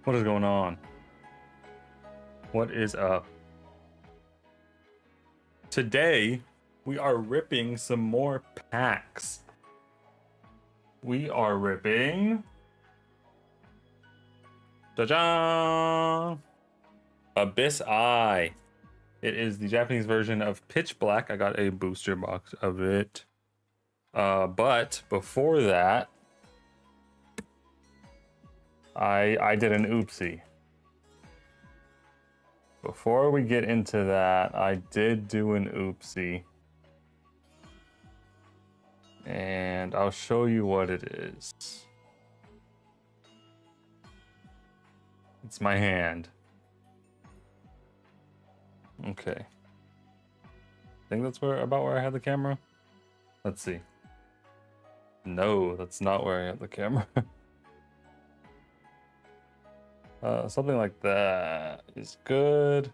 What is going on? What is up? Today, we are ripping some more packs. We are ripping... Ta-da! Abyss Eye. It is the Japanese version of Pitch Black. I got a booster box of it. But before that, I did an oopsie. Before we get into that, I did do an oopsie. And I'll show you what it is. It's my hand. Okay. I think that's about where I had the camera. Let's see. No, that's not where I had the camera. Something like that is good.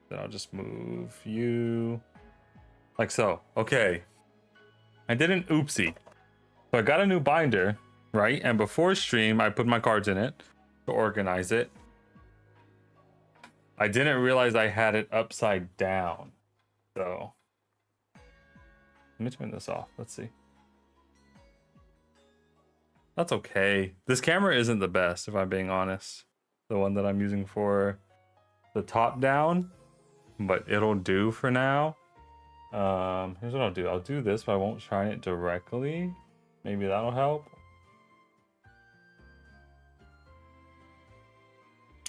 Then I'll just move you like so. Okay. I did an oopsie. So I got a new binder, right? And before stream, I put my cards in it to organize it. I didn't realize I had it upside down. So let me turn this off. Let's see. That's okay. This camera isn't the best, if I'm being honest. The one that I'm using for the top down, but it'll do for now. Here's what I'll do. I'll do this, but I won't shine it directly. Maybe that'll help.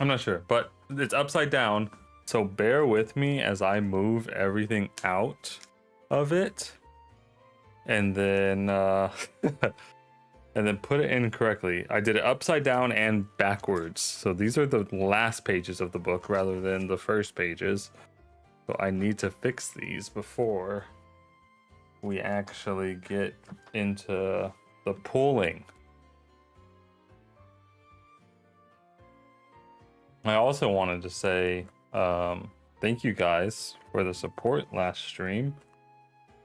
I'm not sure, but it's upside down. So bear with me as I move everything out of it. And then, and then put it in correctly. I did it upside down and backwards. So these are the last pages of the book rather than the first pages. So I need to fix these before we actually get into the pulling. I also wanted to say thank you guys for the support last stream.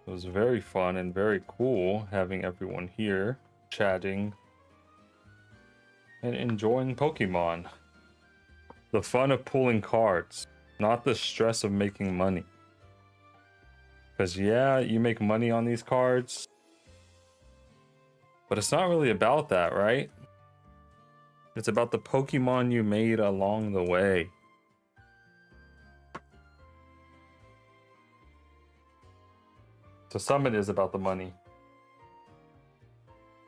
It was very fun and very cool having everyone here chatting and enjoying Pokemon. The fun of pulling cards, not the stress of making money. Because yeah, you make money on these cards, but it's not really about that, right? It's about the Pokemon you made along the way. To some it is about the money.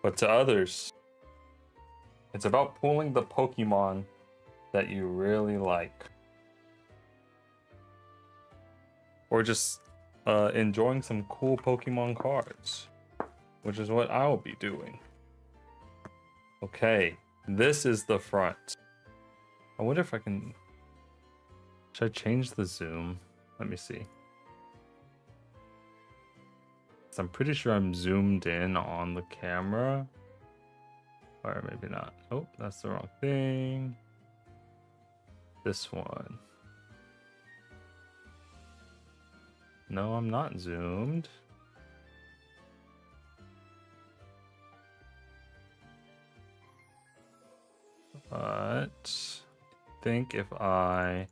But to others, it's about pulling the Pokemon that you really like. Or just enjoying some cool Pokemon cards, which is what I'll be doing. Okay, this is the front. I wonder if I can... Should I change the zoom? Let me see. So I'm pretty sure I'm zoomed in on the camera. Or maybe not. Oh, that's the wrong thing. This one. No, I'm not zoomed. But I think if I...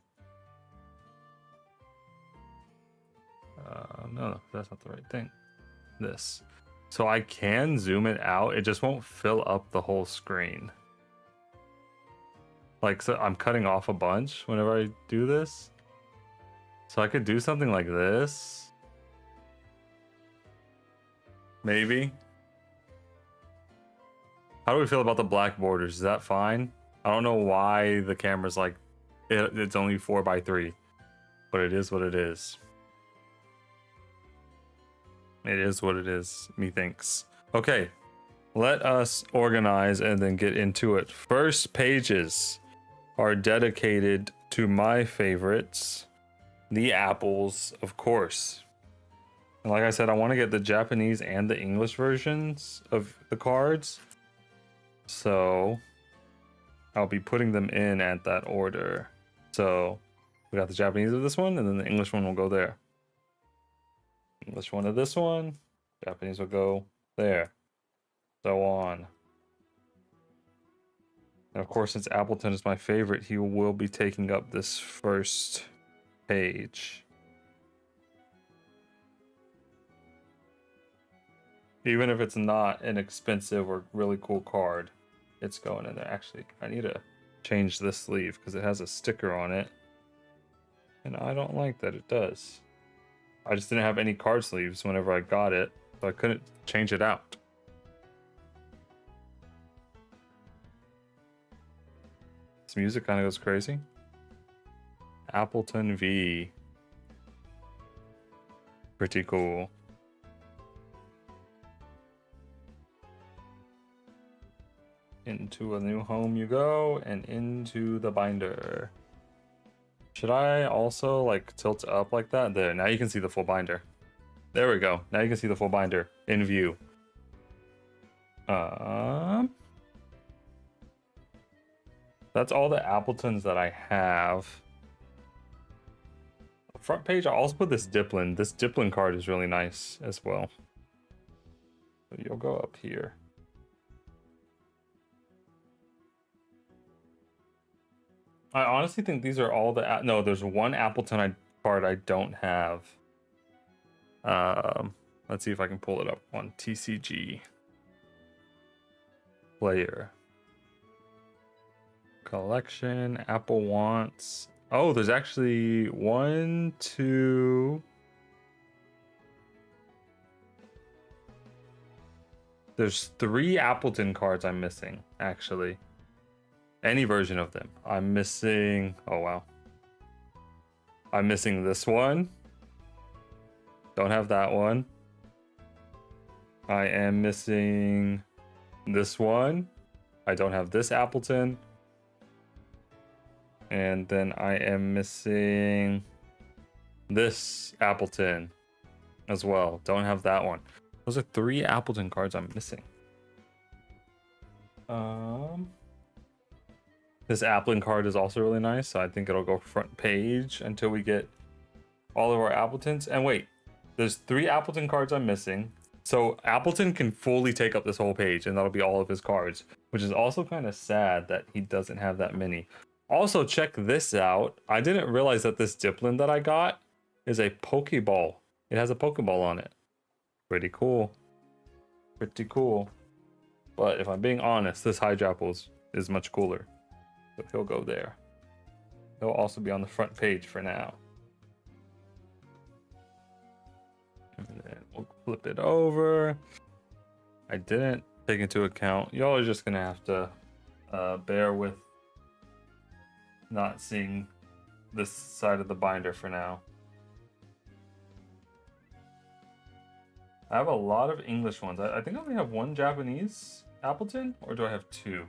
no, that's not the right thing. This. So I can zoom it out. It just won't fill up the whole screen. Like, so I'm cutting off a bunch whenever I do this. So I could do something like this. Maybe. How do we feel about the black borders? Is that fine? I don't know why the camera's like, it's only 4:3, but it is what it is. It is what it is, methinks. Okay, let us organize and then get into it. First pages are dedicated to my favorites, the apples, of course. And like I said, I want to get the Japanese and the English versions of the cards. So I'll be putting them in at that order. So we got the Japanese of this one, and then the English one will go there. English one of this one, Japanese will go there. So on. And of course, since Appleton is my favorite, he will be taking up this first page. Even if it's not an expensive or really cool card, it's going in there. Actually, I need to change this sleeve because it has a sticker on it. And I don't like that it does. I just didn't have any card sleeves whenever I got it, so I couldn't change it out. This music kind of goes crazy. Appleton V. Pretty cool. Into a new home you go, and into the binder. Should I also like tilt up like that? There, now you can see the full binder. There we go. Now you can see the full binder in view. That's all the Appletons that I have. Front page, I'll also put this Diplin. This Diplin card is really nice as well. So you'll go up here. I honestly think these are all the... No, there's one Appleton card I don't have. Let's see if I can pull it up on TCG. Player. Collection. Apple wants... Oh, there's actually 1, 2... There's 3 Appleton cards I'm missing, actually. Any version of them. I'm missing... Oh, wow. I'm missing this one. Don't have that one. I am missing this one. I don't have this Appleton. And then I am missing this Appleton as well. Don't have that one. Those are 3 Appleton cards I'm missing. This Appleton card is also really nice, so I think it'll go front page until we get all of our Appletons. And wait, there's 3 Appleton cards I'm missing. So Appleton can fully take up this whole page, and that'll be all of his cards, which is also kind of sad that he doesn't have that many. Also, check this out. I didn't realize that this Diplin that I got is a Pokeball. It has a Pokeball on it. Pretty cool. Pretty cool. But if I'm being honest, this Hydrapple is much cooler. So he'll go there. He'll also be on the front page for now. And then we'll flip it over. I didn't take into account. Y'all are just going to have to bear with not seeing this side of the binder for now. I have a lot of English ones. I think I only have 1 Japanese Appleton, or do I have 2?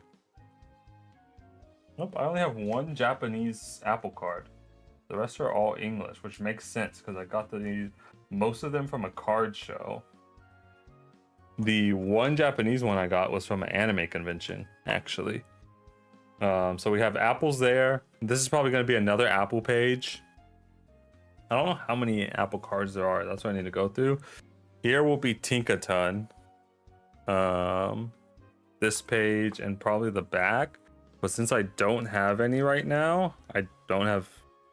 Nope, I only have 1 Japanese Apple card. The rest are all English, which makes sense because I got most of them from a card show. The 1 Japanese one I got was from an anime convention, actually. So we have apples there. This is probably going to be another Apple page. I don't know how many Apple cards there are. That's what I need to go through. Here will be Tinkaton. This page and probably the back. But since I don't have any right now, I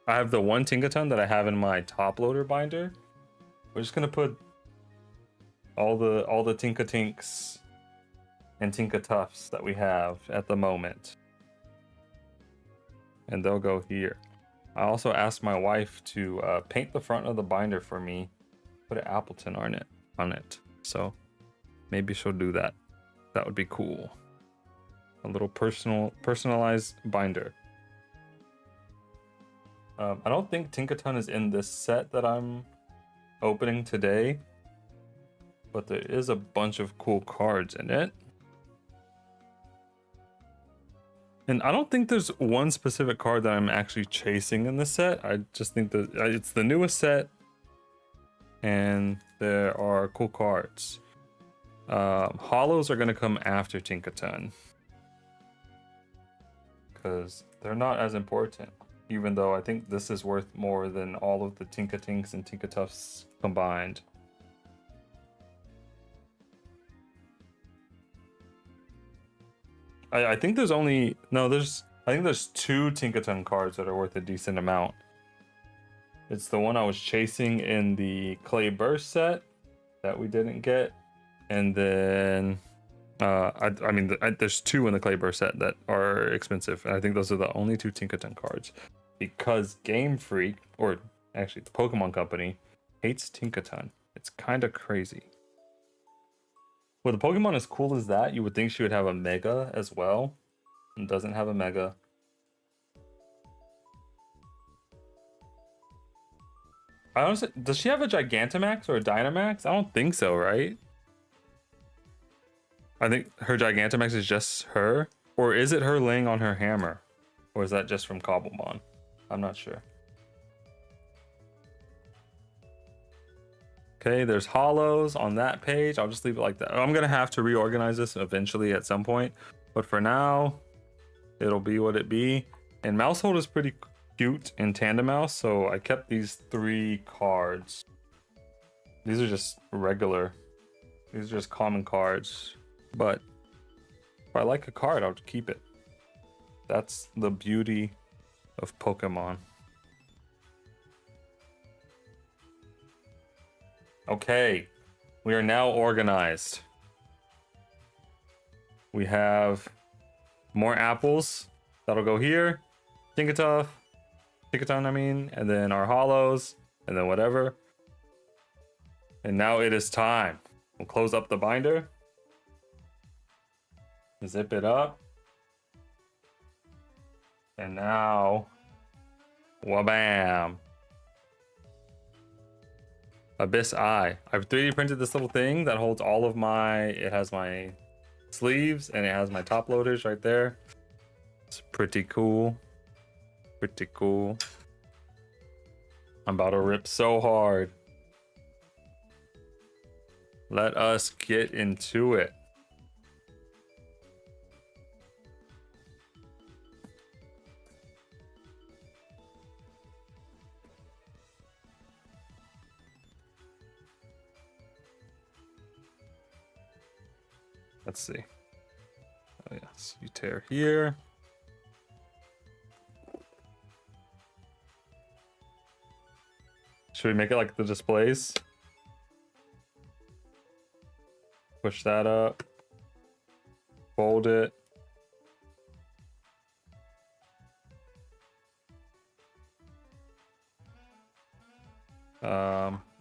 have the 1 Tinkaton that I have in my top loader binder. We're just gonna put all the Tinkatinks and Tinkatuffs that we have at the moment. And they'll go here. I also asked my wife to paint the front of the binder for me, put an Appleton on it. So maybe she'll do that. That would be cool. A little personalized binder. I don't think Tinkaton is in this set that I'm opening today, but there is a bunch of cool cards in it. And I don't think there's one specific card that I'm actually chasing in this set. I just think that it's the newest set and there are cool cards. Hollows are going to come after Tinkaton because they're not as important, even though I think this is worth more than all of the Tinkatinks and Tinkatuffs combined. I think there's only I think there's 2 Tinkaton cards that are worth a decent amount. It's the one I was chasing in the Clay Burst set that we didn't get, and then I mean there's 2 in the Clay Burst set that are expensive, and I think those are the only 2 Tinkaton cards because Game Freak, or actually the Pokemon Company, hates Tinkaton. It's kind of crazy. With a Pokemon as cool as that, you would think she would have a Mega as well. And doesn't have a Mega. I honestly, does she have a Gigantamax or a Dynamax? I don't think so, right? I think her Gigantamax is just her. Or is it her laying on her hammer? Or is that just from Cobblemon? I'm not sure. Okay, there's hollows on that page. I'll just leave it like that. I'm gonna have to reorganize this eventually at some point, but for now, it'll be what it be. And Mousehold is pretty cute in Tandem Mouse, so I kept these 3 cards. These are just regular. These are just common cards, but if I like a card, I'll keep it. That's the beauty of Pokemon. Okay, we are now organized. We have more apples. That'll go here. Tinkaton, I mean, and then our hollows, and then whatever. And now it is time. We'll close up the binder. Zip it up. And now, wabam. Abyss Eye. I've 3D printed this little thing that holds all of my, it has my sleeves and it has my top loaders right there. It's pretty cool. Pretty cool. I'm about to rip so hard. Let us get into it. Let's see. Oh yes, you tear here. Should we make it like the displays? Push that up. Fold it.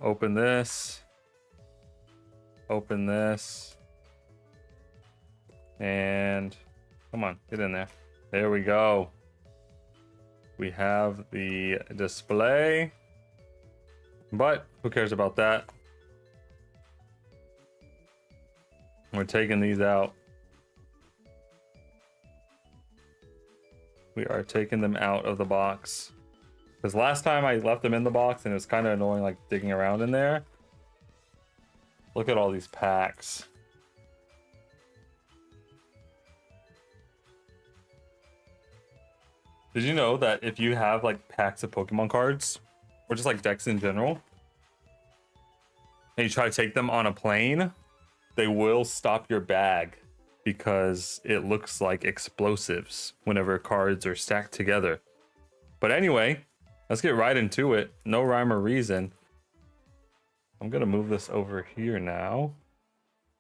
Open this. Open this. And come on, get in there. There we go. We have the display, but who cares about that? We're taking these out. We are taking them out of the box. Because last time I left them in the box and it was kind of annoying, like digging around in there. Look at all these packs. Did you know that if you have like packs of Pokemon cards, or just like decks in general, and you try to take them on a plane, they will stop your bag because it looks like explosives whenever cards are stacked together. But anyway, let's get right into it. No rhyme or reason. I'm gonna move this over here now,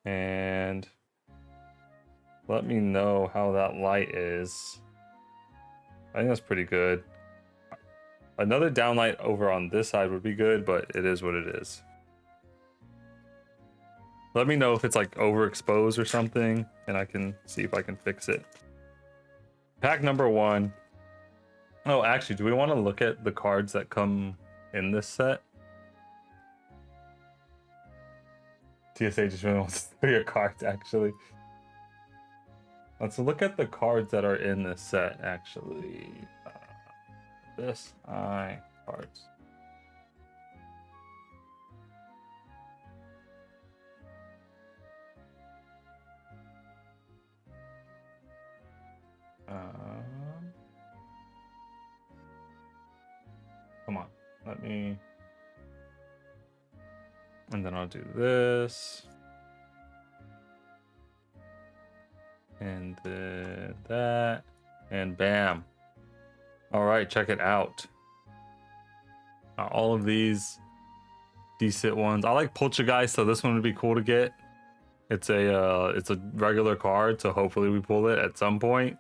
and let me know how that light is. I think that's pretty good. Another downlight over on this side would be good, but it is what it is. Let me know if it's like overexposed or something, and I can see if I can fix it. Pack number 1. Oh, actually, do we want to look at the cards that come in this set? TSA just really wants to see your cards, actually. Let's look at the cards that are in this set, actually. This eye cards. Come on, let me. And then I'll do this. And that. And bam. All right, check it out. All of these decent ones. I like Poltergeist, so this one would be cool to get. It's a regular card, so hopefully we pull it at some point.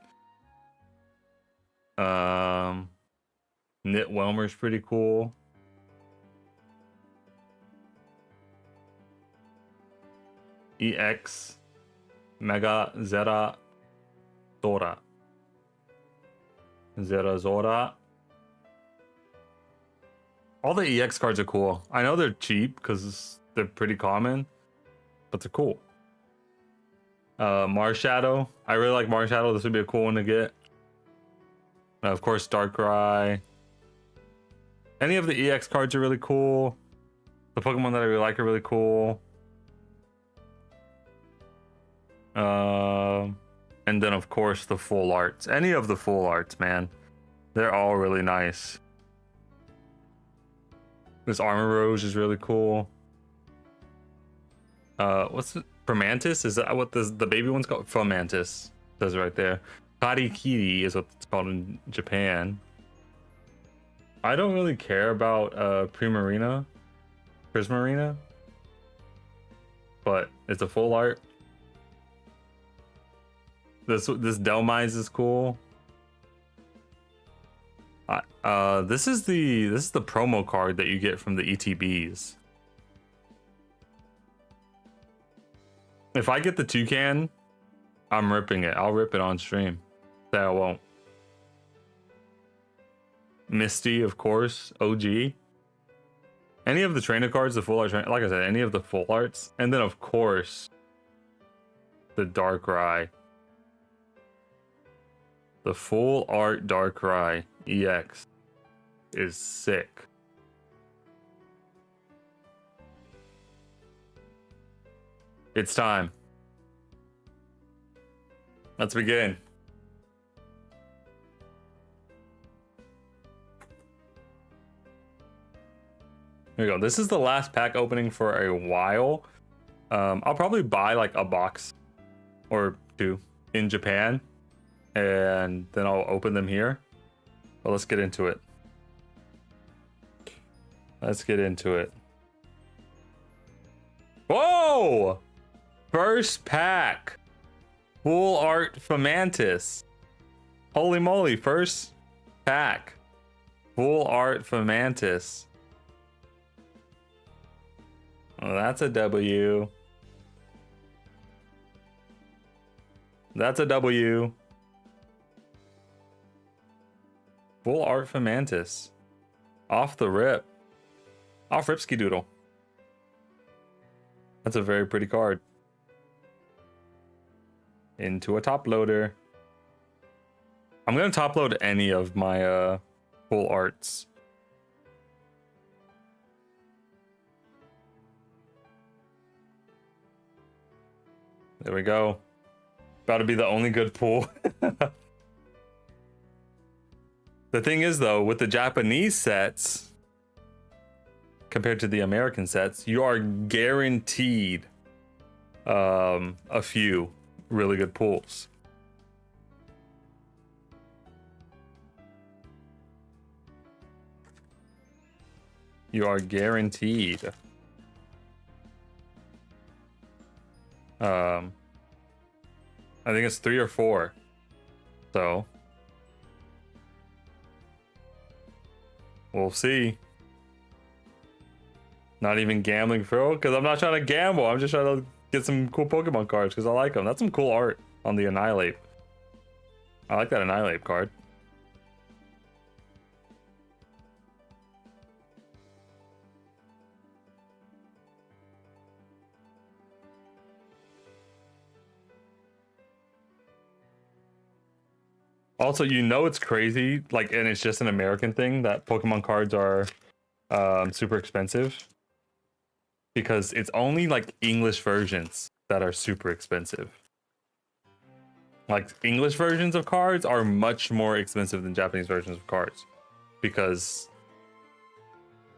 Knit Welmer's pretty cool. EX Mega Zera Zora. Zera Zora. All the EX cards are cool. I know they're cheap because they're pretty common, but they're cool. Marshadow. I really like Marshadow. This would be a cool one to get. Of course, Darkrai. Any of the EX cards are really cool. The Pokemon that I really like are really cool. And then of course the full arts. Any of the full arts, man. They're all really nice. This Armor Rose is really cool. What's it? Fermantis? Is that what the baby one's called? Fermantis. Says it right there. Karikiri is what it's called in Japan. I don't really care about Prismarina, but it's a full art. This Delmise is cool. This is the promo card that you get from the ETBs. If I get the Toucan, I'm ripping it. I'll rip it on stream. Say I won't. Misty, of course, OG. Any of the trainer cards, the full art, like I said, any of the full arts, and then of course the Darkrai. The full art Darkrai EX is sick. It's time. Let's begin. There we go. This is the last pack opening for a while. I'll probably buy like a box or two in Japan, and then I'll open them here. But let's get into it. Let's get into it. Whoa! First pack. Full art Fermantis. Holy moly, first pack. Full art Fermantis. Well, that's a W. That's a W. Full art Fermantis. Off the rip. Off Ripsky Doodle. That's a very pretty card. Into a top loader. I'm gonna top load any of my full arts. There we go. About to be the only good pull. The thing is though, with the Japanese sets compared to the American sets, you are guaranteed a few really good pulls. You are guaranteed. I think it's 3 or 4. So we'll see. Not even gambling for, because I'm not trying to gamble. I'm just trying to get some cool Pokemon cards because I like them. That's some cool art on the Annihilate. I like that Annihilate card. Also, you know it's crazy, like, and it's just an American thing that Pokemon cards are super expensive. Because it's only like English versions that are super expensive. Like English versions of cards are much more expensive than Japanese versions of cards. Because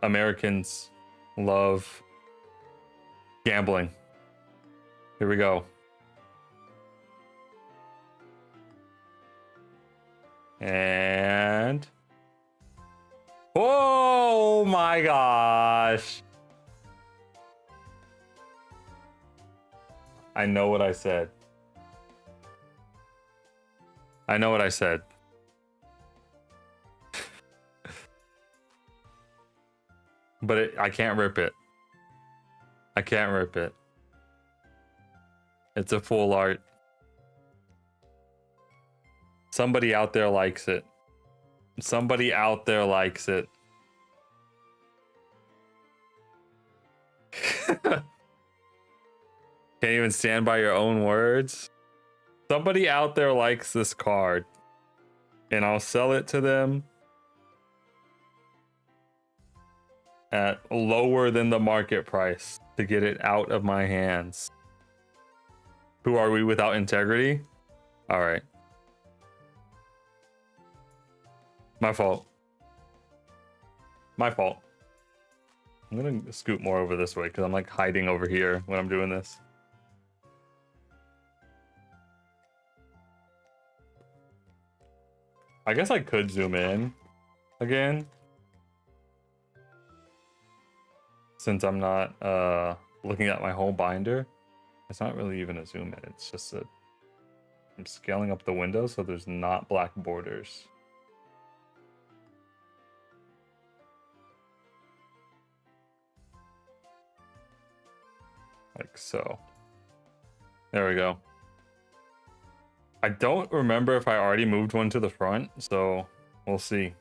Americans love gambling. Here we go. And oh my gosh. I know what I said. I know what I said. But I can't rip it. I can't rip it. It's a full art. Somebody out there likes it. Somebody out there likes it. Can't even stand by your own words. Somebody out there likes this card. And I'll sell it to them at lower than the market price to get it out of my hands. Who are we without integrity? All right. My fault. My fault. I'm gonna scoot more over this way because I'm like hiding over here when I'm doing this. I guess I could zoom in again, since I'm not looking at my whole binder. It's not really even a zoom in, it's just that I'm scaling up the window so there's not black borders. Like so. There we go. I don't remember if I already moved one to the front, so we'll see.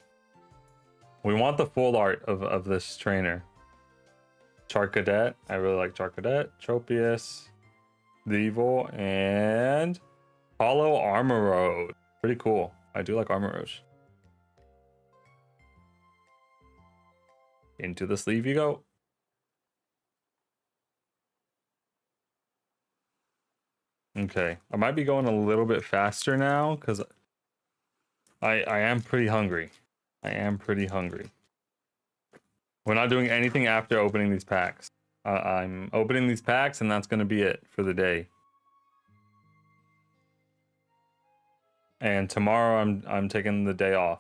We want the full art of this trainer. Charcadet, I really like Charcadet. Tropius, Devil, and Hollow Armorode. Pretty cool. I do like Armorode. Into the sleeve you go. Okay, I might be going a little bit faster now because I am pretty hungry. I am pretty hungry. We're not doing anything after opening these packs. I'm opening these packs and that's going to be it for the day. And tomorrow I'm taking the day off.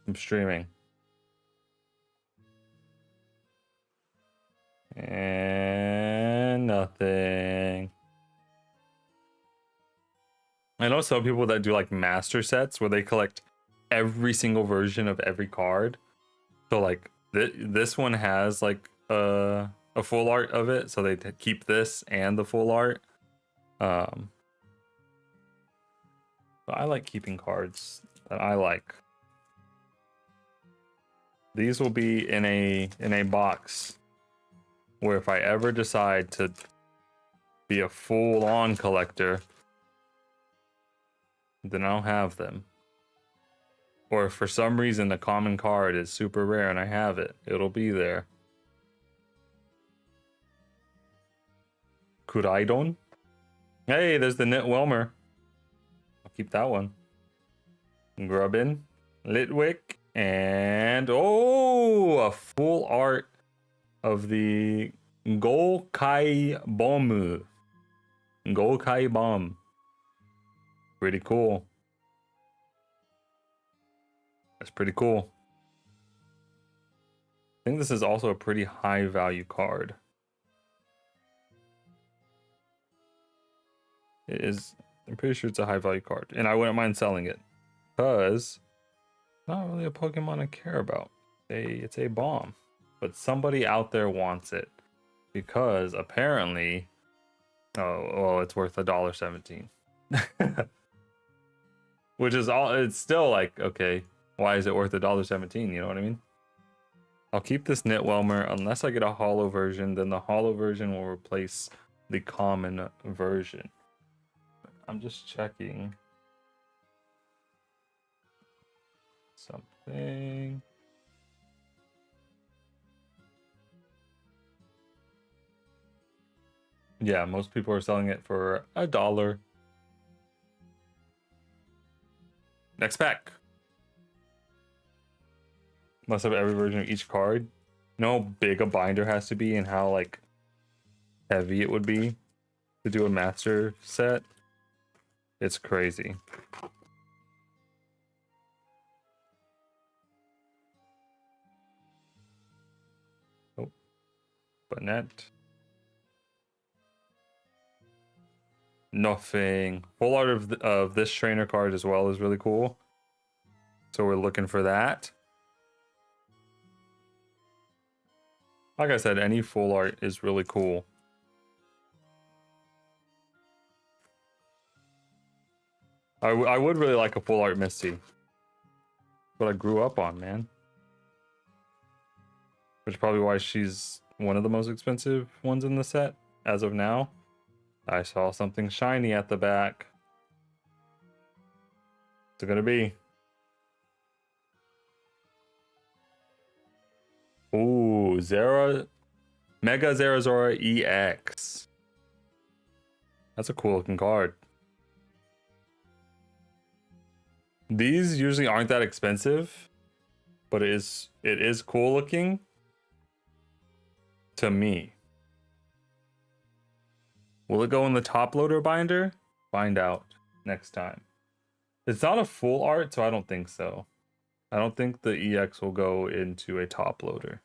I'm streaming. And nothing. I know some people that do like master sets where they collect every single version of every card. So like this one has like a full art of it, so they keep this and the full art. But I like keeping cards that I like. These will be in a box where if I ever decide to be a full-on collector, then I'll have them. Or if for some reason the common card is super rare and I have it, it'll be there. Kuraidon. Hey, there's the Knit Welmer. I'll keep that one. Grubbin, Litwick, and oh, a full art of the Golkai Bomb. Golkai Bomb. Pretty cool. That's pretty cool. I think this is also a pretty high value card. It is, I'm pretty sure it's a high value card. And I wouldn't mind selling it. Because it's not really a Pokemon I care about. It's a bomb. But somebody out there wants it. Because apparently, oh, well, it's worth $1.17. Which is all, it's still like, okay, why is it worth $1.17? You know what I mean? I'll keep this Knit Welmer unless I get a holo version, then the holo version will replace the common version. I'm just checking something. Yeah, most people are selling it for $1. Next pack. Must have every version of each card. You know how big a binder has to be and how like heavy it would be to do a master set? It's crazy. Burnett. Nothing. Full art of this trainer card as well is really cool. So we're looking for that. Like I said, any full art is really cool. I would really like a full art Misty. What I grew up on, man. Which is probably why she's one of the most expensive ones in the set as of now. I saw something shiny at the back. What's it gonna be? Ooh, Mega Zerazora EX. That's a cool looking card. These usually aren't that expensive, but it is cool looking to me. Will it go in the top loader binder? Find out next time. It's not a full art, so I don't think so. I don't think the EX will go into a top loader.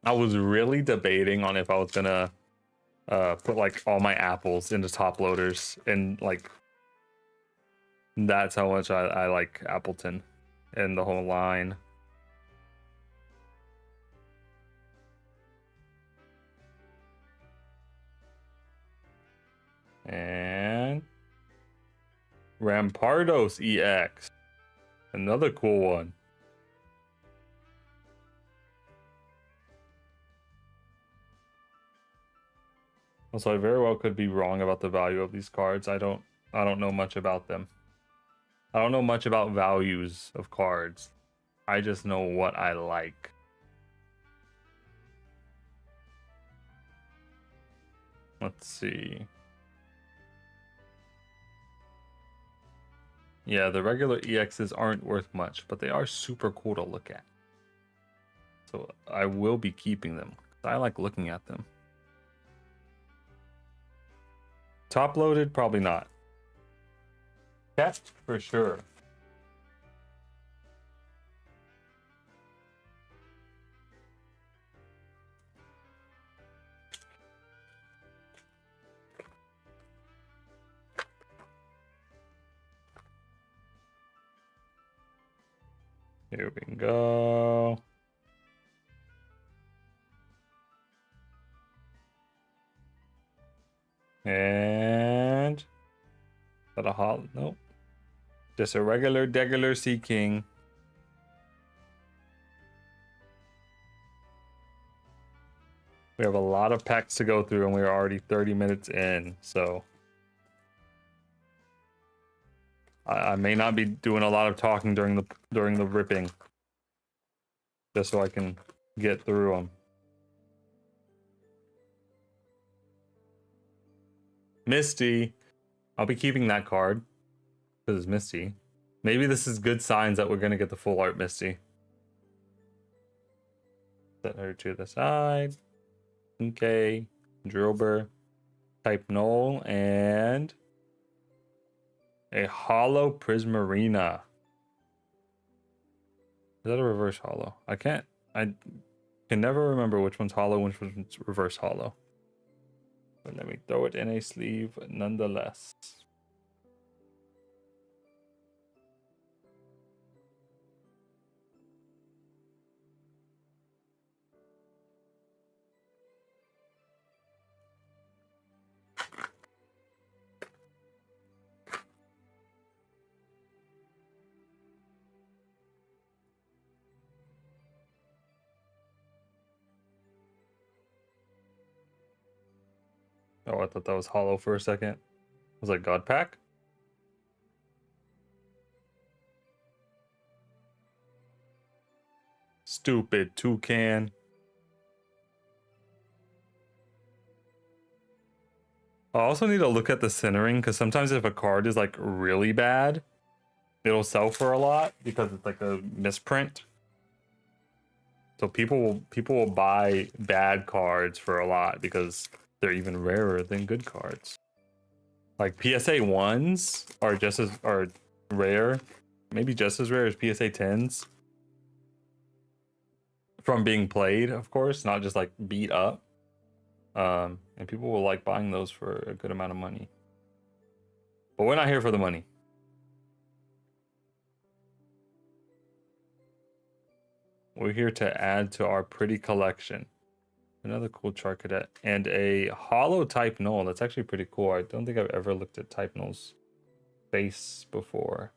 I was really debating on if I was gonna put like all my apples into top loaders, and like that's how much I like Appleton and the whole line. And Rampardos EX, another cool one. Also, I very well could be wrong about the value of these cards. I don't know much about them. I don't know much about values of cards. I just know what I like. Let's see. Yeah, the regular EXs aren't worth much, but they are super cool to look at. So I will be keeping them. I like looking at them. Top loaded, probably not. Cat for sure. Here we go. And is that a hot? Nope. Just a regular Sea King. We have a lot of packs to go through, and we are already 30 minutes in, so I may not be doing a lot of talking during the ripping, just so I can get through them. Misty, I'll be keeping that card because it's Misty. Maybe this is good signs that we're gonna get the full art Misty. Set her to the side. Okay, Drilber, type null, and a hollow Prismarina. Is that a reverse hollow? I can never remember which one's hollow, which one's reverse hollow. But let me throw it in a sleeve nonetheless. Oh, I thought that was hollow for a second. Was that God Pack? Stupid toucan. I also need to look at the centering, because sometimes if a card is like really bad, it'll sell for a lot because it's like a misprint. So people will buy bad cards for a lot because they're even rarer than good cards. Like PSA 1s are rare, maybe just as rare as PSA 10s. from being played, of course, not just like beat up. And people will like buying those for a good amount of money. But we're not here for the money. We're here to add to our pretty collection. Another cool char cadet and a hollow type null. That's actually pretty cool. I don't think I've ever looked at type null's face before.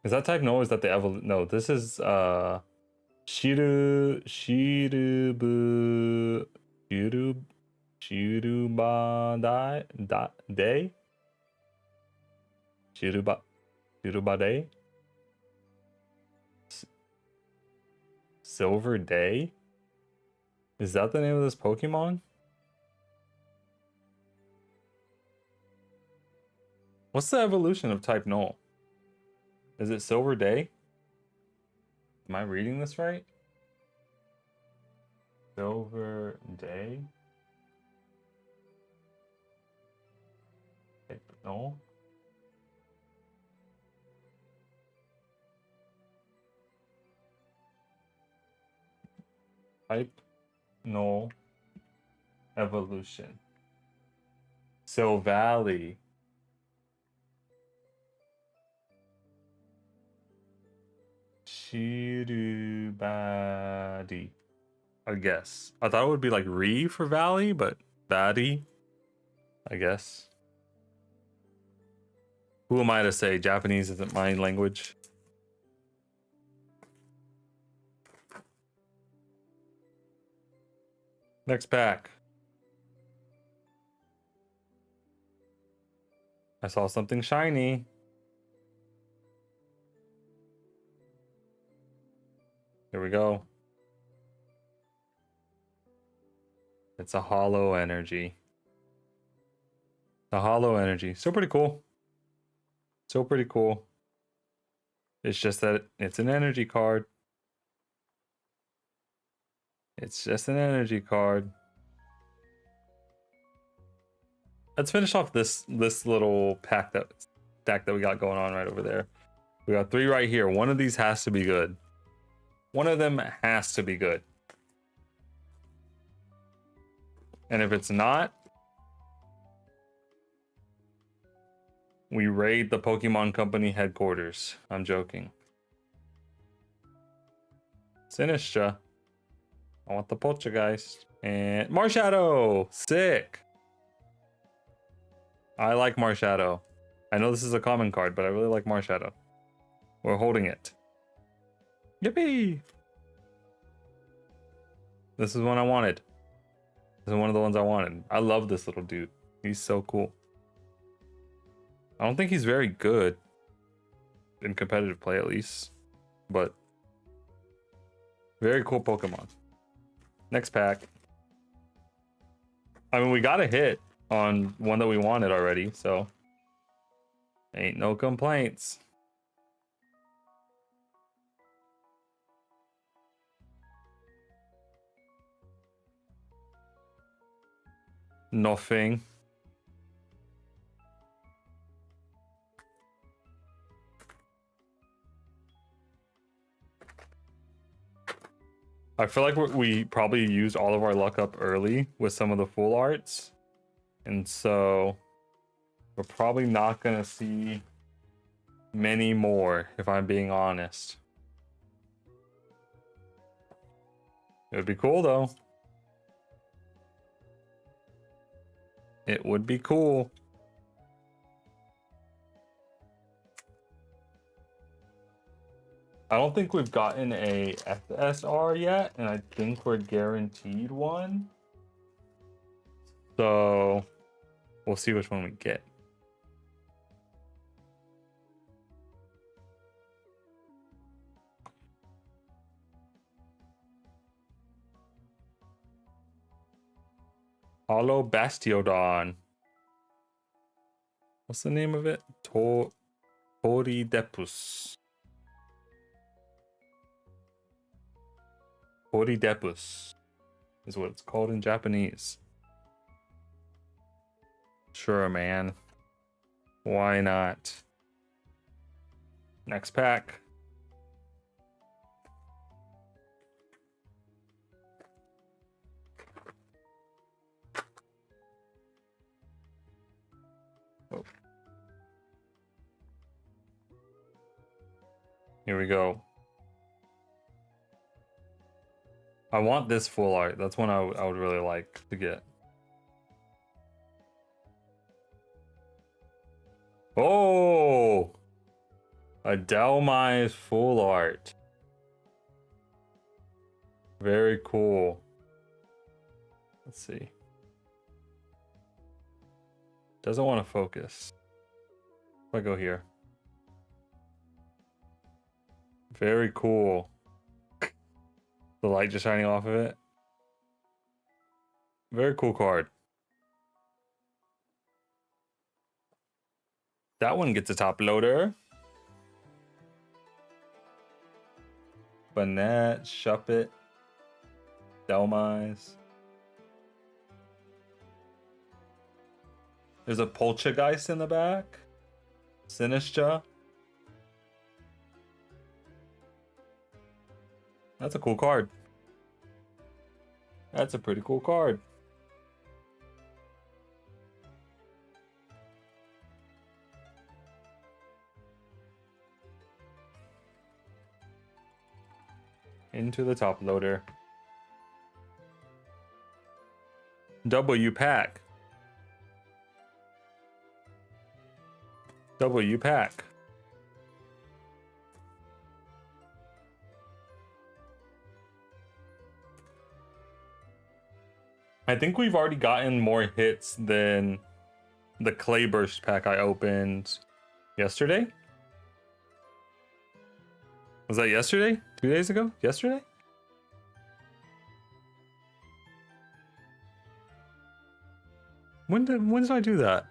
Is that type null? Is that the evolution? No, this is Shirubade Shirubade Silver Day. Is that the name of this Pokemon? What's the evolution of type null? Is it Silver Day? Am I reading this right? Silver Day? Type null? Type null evolution. Silvally. Shirubadi. I guess. I thought it would be like Re for Valley, but Badi. I guess. Who am I to say? Japanese isn't my language. Next pack. I saw something shiny. Here we go. It's a hollow energy. The hollow energy. Still pretty cool. Still pretty cool. It's just that it's an energy card. It's just an energy card. Let's finish off this little pack stack that we got going on right over there. We got 3 right here. One of these has to be good. One of them has to be good. And if it's not, we raid the Pokemon Company headquarters. I'm joking. Sinistra. I want the Poltergeist. And Marshadow! Sick! I like Marshadow. I know this is a common card, but I really like Marshadow. We're holding it. Yippee! This is one I wanted. This is one of the ones I wanted. I love this little dude. He's so cool. I don't think he's very good in competitive play, at least, but very cool Pokemon. Next pack. I mean, we got a hit on one that we wanted already, so ain't no complaints. Nothing. I feel like we probably used all of our luck up early with some of the full arts. And so we're probably not going to see many more, if I'm being honest. It would be cool, though. It would be cool. I don't think we've gotten a FSR yet, and I think we're guaranteed one. So we'll see which one we get. Hollow Bastiodon. What's the name of it? Toridepus. Toridepus is what it's called in Japanese. Sure, man. Why not? Next pack. Here we go. I want this full art. That's one I would really like to get. Oh! A Delmai's full art. Very cool. Let's see. Doesn't want to focus. If I go here. Very cool. The light just shining off of it. Very cool card. That one gets a top loader. Banette, Shuppet, Delmai's. There's a Poltergeist in the back. Sinistra. That's a cool card. That's a pretty cool card. Into the top loader. W pack. W pack. I think we've already gotten more hits than the Clayburst pack I opened yesterday. Was that yesterday? 2 days ago? Yesterday? When did I do that?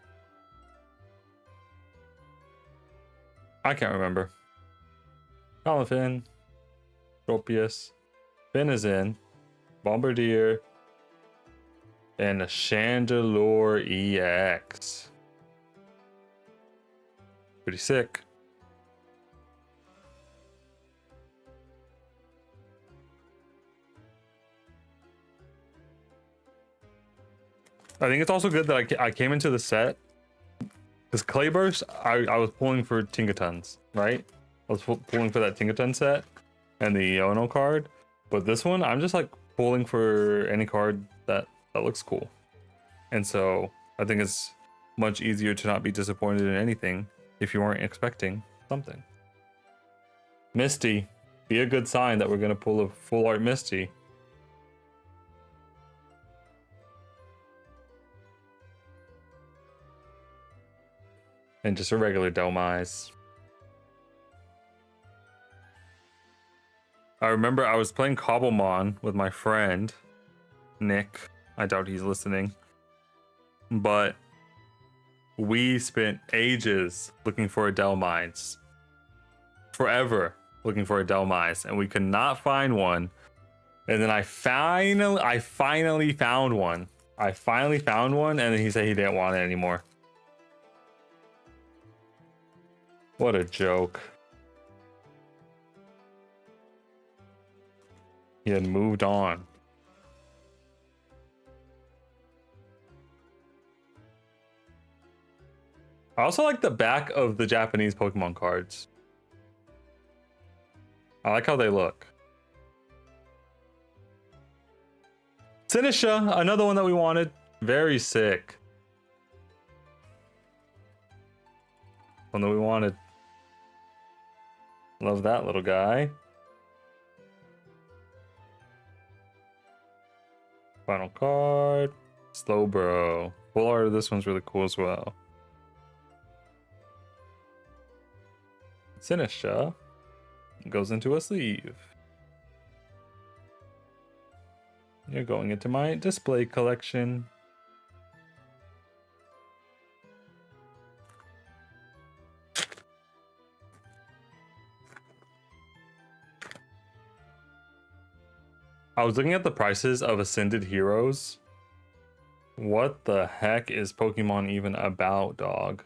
I can't remember. Colin, Tropius, Finn is in, Bombardier, and a Chandelure EX. Pretty sick. I think it's also good that I came into the set because Clayburst, I was pulling for Tingatons, right? I was pulling for that Tingaton set and the Iono card, but this one I'm just like pulling for any card that looks cool, and so I think it's much easier to not be disappointed in anything if you weren't expecting something. Misty, be a good sign that we're gonna pull a full art Misty. And just a regular Delmai's. I remember I was playing Cobblemon with my friend, Nick. I doubt he's listening. But we spent ages looking for a Delmai's. Forever looking for a Delmai's. And we could not find one. And then I finally found one. I finally found one, and then he said he didn't want it anymore. What a joke. He had moved on. I also like the back of the Japanese Pokemon cards. I like how they look. Sinistra, another one that we wanted. Very sick. One that we wanted. Love that little guy. Final card. Slowbro. Full art of this one's really cool as well. Sinistra goes into a sleeve. You're going into my display collection. I was looking at the prices of Ascended Heroes. What the heck is Pokemon even about, dog?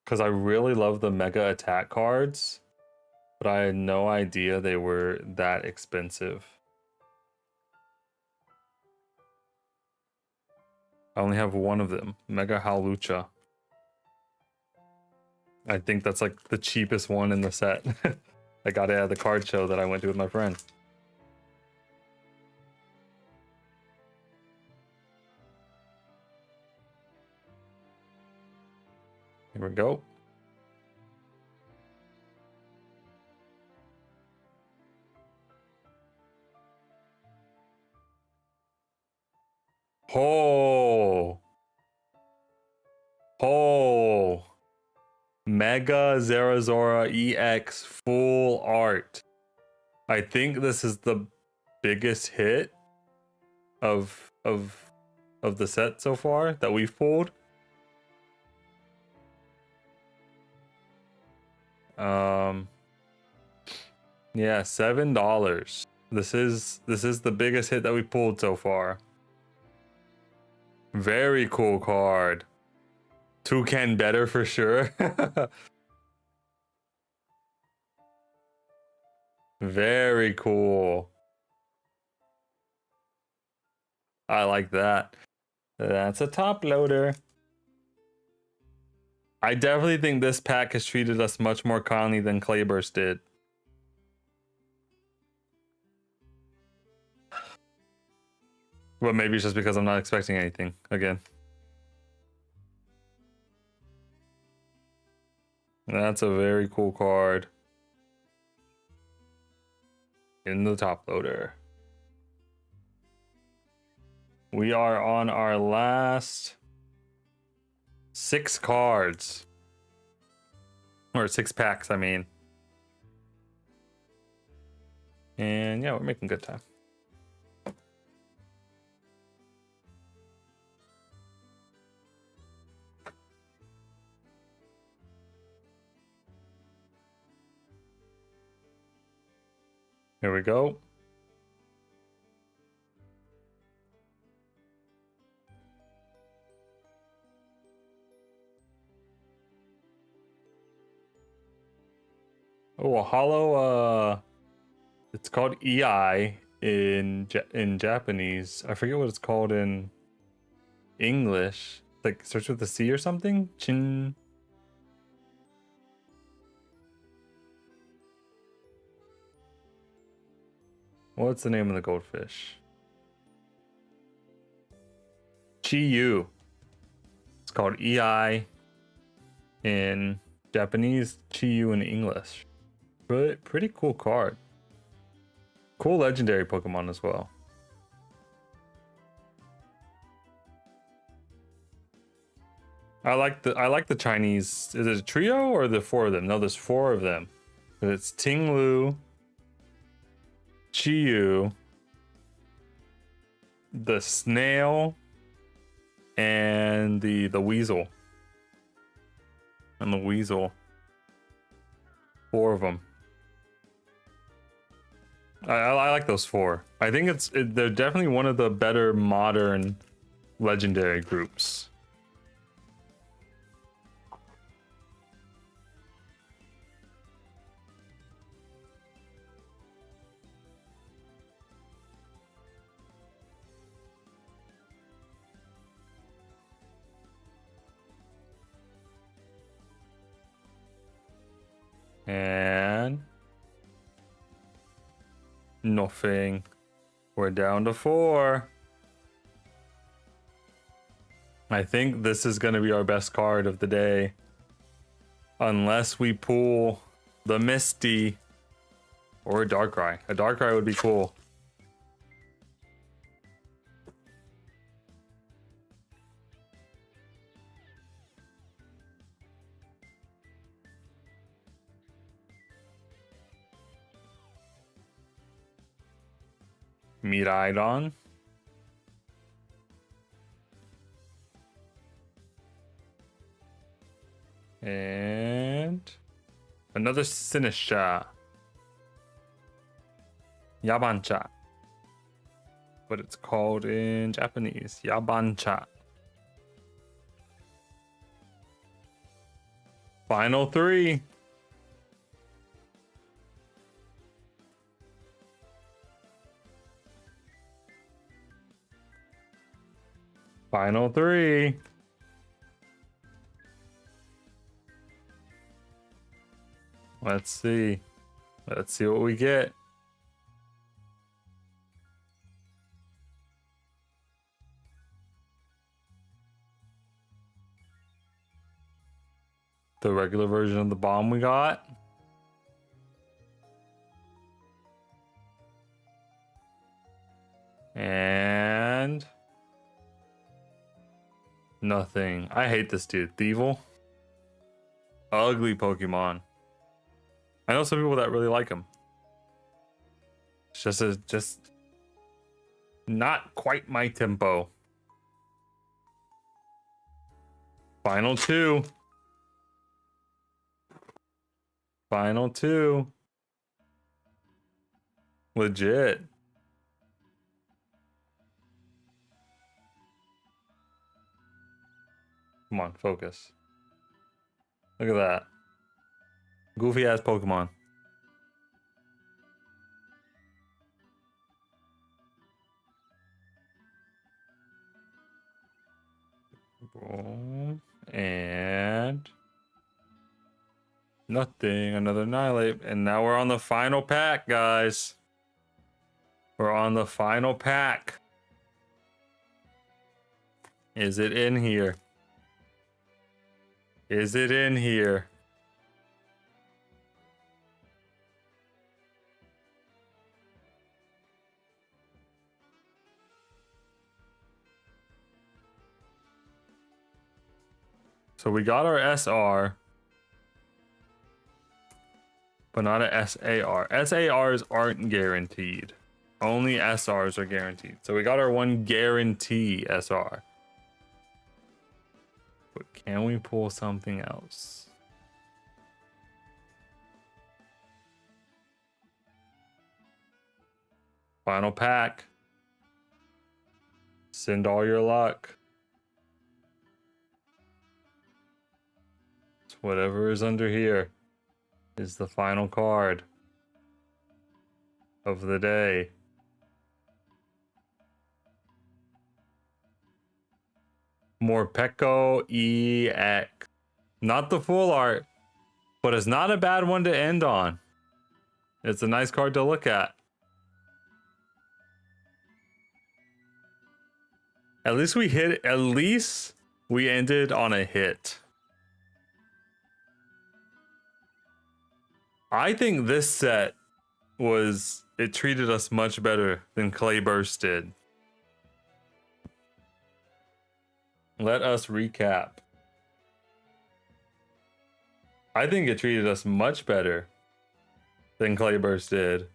Because I really love the Mega Attack cards, but I had no idea they were that expensive. I only have one of them, Mega Howlucha. I think that's like the cheapest one in the set. I got it at the card show that I went to with my friend. Here we go. Oh. Oh. Mega Zerazora EX full art. I think this is the biggest hit of the set so far that we've pulled. Yeah, $7. This is the biggest hit that we pulled so far. Very cool card. Toucan better for sure. Very cool. I like that. That's a top loader. I definitely think this pack has treated us much more kindly than Clayburst did. But maybe it's just because I'm not expecting anything again. That's a very cool card. In the top loader. We are on our last 6 cards. Or 6 packs, I mean. And yeah, we're making good time. Here we go. Oh, a hollow, it's called EI in Japanese. I forget what it's called in English. Like starts with a C or something? Chin. What's the name of the goldfish? Chiyu. It's called EI in Japanese, Chiyu in English. But pretty cool card. Cool legendary Pokemon as well. I like the Chinese. Is it a trio or the 4 of them? No, there's 4 of them. It's Tinglu, Chiyu, the snail, and the weasel. And the weasel. 4 of them. I like those 4. I think they're definitely one of the better modern legendary groups. And nothing. We're down to 4. I think this is going to be our best card of the day. Unless we pull the Misty or a Darkrai. A Darkrai would be cool. Miraidon. And another Sinisha. Yabancha. But it's called in Japanese. Yabancha. Final 3. Final 3. Let's see. Let's see what we get. The regular version of the bomb we got. And nothing. I hate this dude. Thievul. Ugly Pokemon. I know some people that really like him. It's just not quite my tempo. Final two. Final two. Legit. Come on, focus. Look at that. Goofy ass Pokemon. Boom. And nothing. Another Annihilate. And now we're on the final pack, guys. We're on the final pack. Is it in here? Is it in here? So we got our SR, but not a SAR. SARs aren't guaranteed. Only SRs are guaranteed. So we got our one guarantee SR. But can we pull something else? Final pack. Send all your luck. Whatever is under here is the final card of the day. Morpeko EX. Not the full art, but it's not a bad one to end on. It's a nice card to look at. At least we hit, at least we ended on a hit. I think this set it treated us much better than Clayburst did. Let us recap. I think it treated us much better than Clayburst did.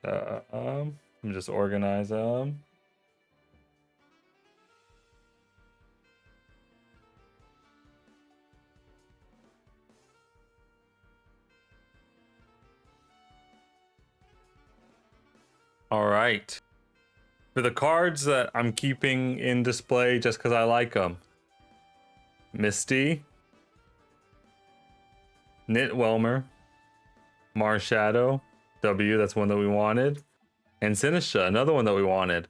Let me just organize them. All right. For the cards that I'm keeping in display just because I like them. Misty. Knitwhelmer. Marshadow. W, that's one that we wanted. And Sinistra, another one that we wanted.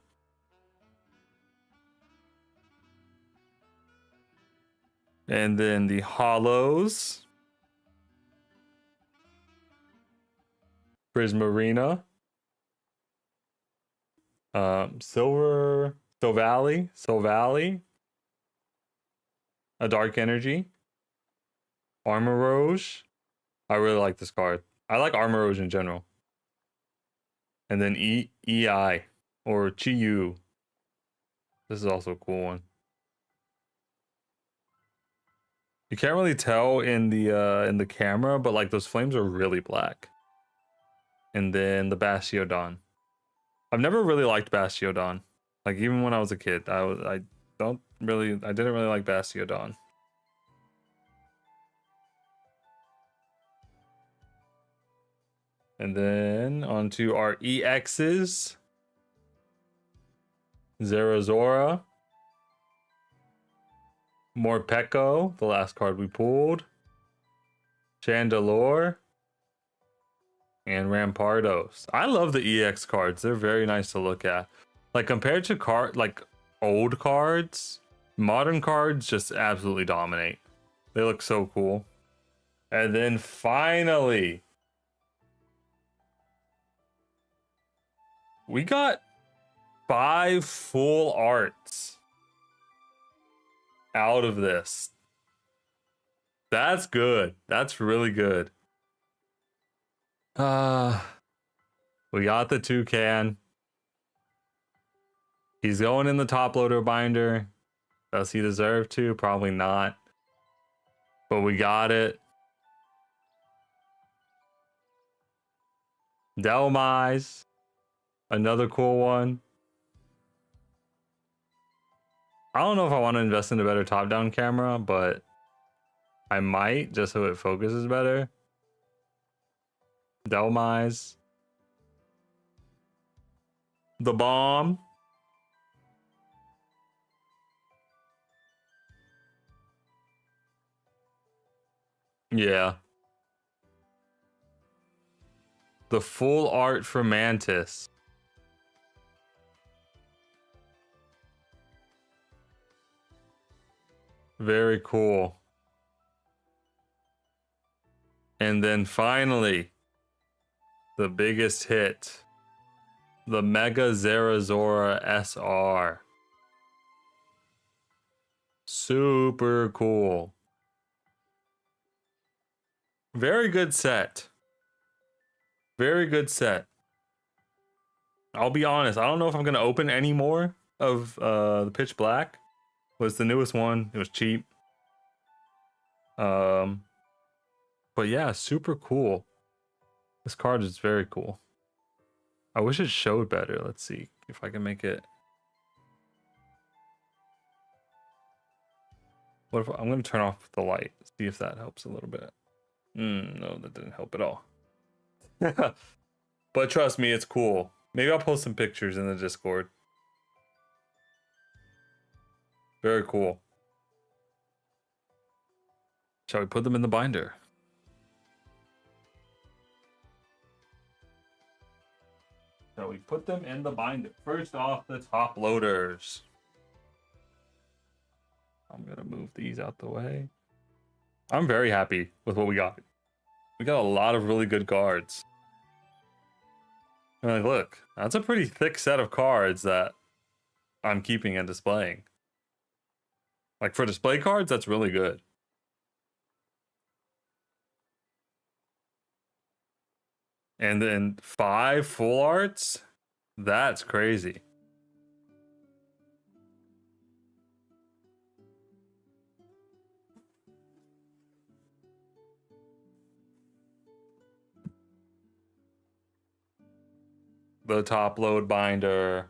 And then the Hollows. Prismarina. Silvally, a Dark Energy, Armoroge. I really like this card. I like Armoroge in general. And then EI or Chiyu. This is also a cool one. You can't really tell in the camera, but like those flames are really black. And then the Bastiodon. I've never really liked Bastiodon. Like even when I was a kid, I didn't really like Bastiodon. And then onto our EXs. Zerazora. Morpeko, the last card we pulled. Chandelure. And Rampardos. I love the EX cards. They're very nice to look at. Like compared to old cards, modern cards just absolutely dominate. They look so cool. And then finally, we got 5 full arts out of this. That's good. That's really good. We got the toucan. He's going in the top loader binder. Does he deserve to? Probably not. But we got it. Delmise. Another cool one. I don't know if I want to invest in a better top-down camera, but I might just so it focuses better. Delmise. The bomb. Yeah. The full art for Mantis. Very cool. And then finally, the biggest hit. The Mega Zerazora SR. Super cool. Very good set. Very good set. I'll be honest, I don't know if I'm going to open any more of the Pitch Black. It was the newest one. It was cheap. But yeah, super cool. This card is very cool. I wish it showed better. Let's see if I can make it. What if I'm going to turn off the light? See if that helps a little bit. No, that didn't help at all. But trust me, it's cool. Maybe I'll post some pictures in the Discord. Very cool. Shall we put them in the binder? Shall we put them in the binder? First off, the top loaders. I'm going to move these out the way. I'm very happy with what we got. We got a lot of really good cards. And like, look, that's a pretty thick set of cards that I'm keeping and displaying. Like for display cards, that's really good. And then 5 full arts? That's crazy. The top load binder.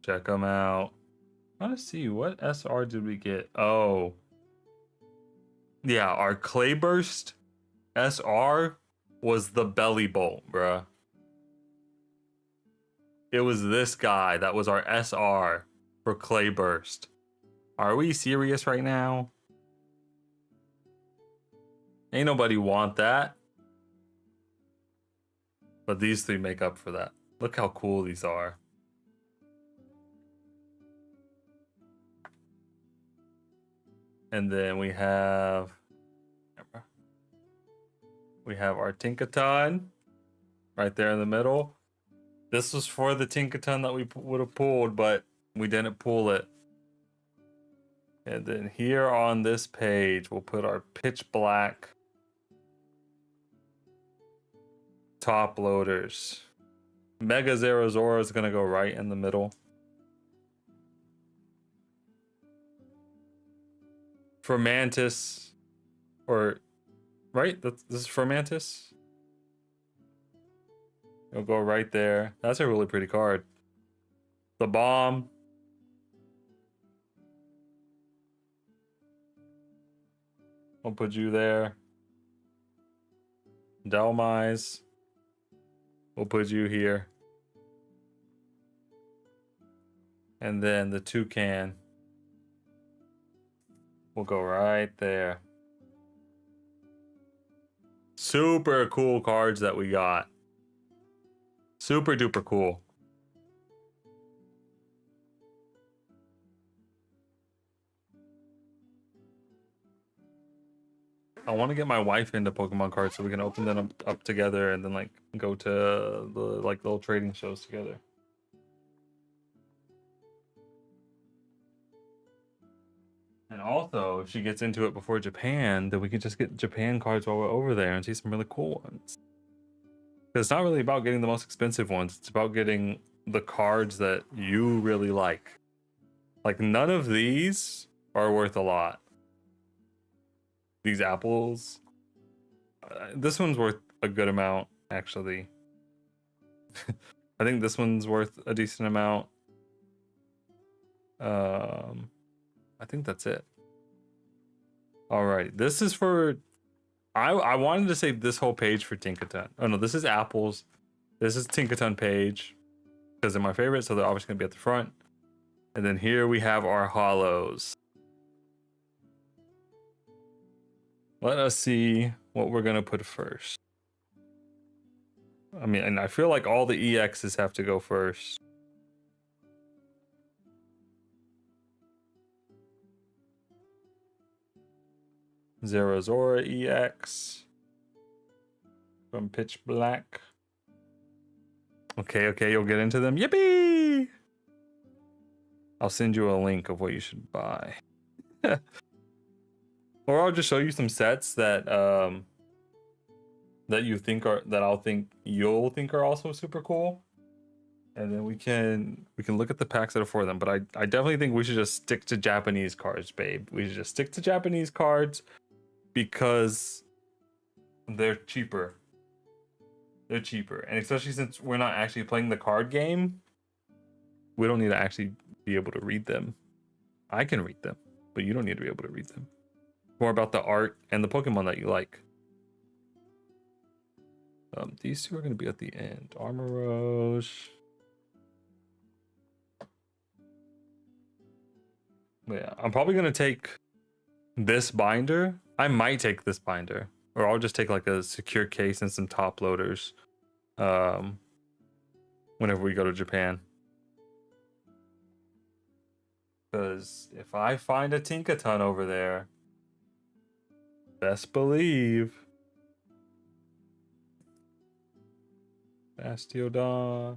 Check them out. I want to see, what SR did we get? Oh. Yeah, our Clayburst SR was the belly bolt, bruh. It was this guy that was our SR for Clayburst. Are we serious right now? Ain't nobody want that. But these 3 make up for that. Look how cool these are. And then we have our Tinkaton right there in the middle. This was for the Tinkaton that we would have pulled, but we didn't pull it. And then here on this page, we'll put our Pitch Black top loaders. Mega Zerazora is going to go right in the middle. For Mantis, or right? This is for Mantis. It'll go right there. That's a really pretty card. The bomb. I'll put you there. Delmise. We'll put you here. And then the toucan will go right there. Super cool cards that we got. Super duper cool. I want to get my wife into Pokemon cards so we can open them up together and then like go to the like little trading shows together. And also, if she gets into it before Japan, then we can just get Japan cards while we're over there and see some really cool ones. Because it's not really about getting the most expensive ones. It's about getting the cards that you really like. Like, none of these are worth a lot. These apples. This one's worth a good amount, actually. I think this one's worth a decent amount. I think that's it. Alright, this is for... I wanted to save this whole page for Tinkaton. Oh no, this is apples. This is Tinkaton page. Because they're my favorite, so they're obviously going to be at the front. And then here we have our hollows. Let us see what we're going to put first. I mean, and I feel like all the EXs have to go first. Zora EX from Pitch Black. Okay, you'll get into them. Yippee! I'll send you a link of what you should buy. Or I'll just show you some sets that that you think are you'll think are also super cool. And then we can look at the packs that are for them. But I definitely think we should just stick to Japanese cards, babe. We should just stick to Japanese cards because they're cheaper. They're cheaper. And especially since we're not actually playing the card game, we don't need to actually be able to read them. I can read them, but you don't need to be able to read them. More about the art and the Pokemon that you like. These two are going to be at the end. Armorose. Yeah, I'm probably going to take this binder. I might take this binder. Or I'll just take like a secure case and some top loaders. Whenever we go to Japan. Because if I find a Tinkaton over there, best believe. Bastiodon.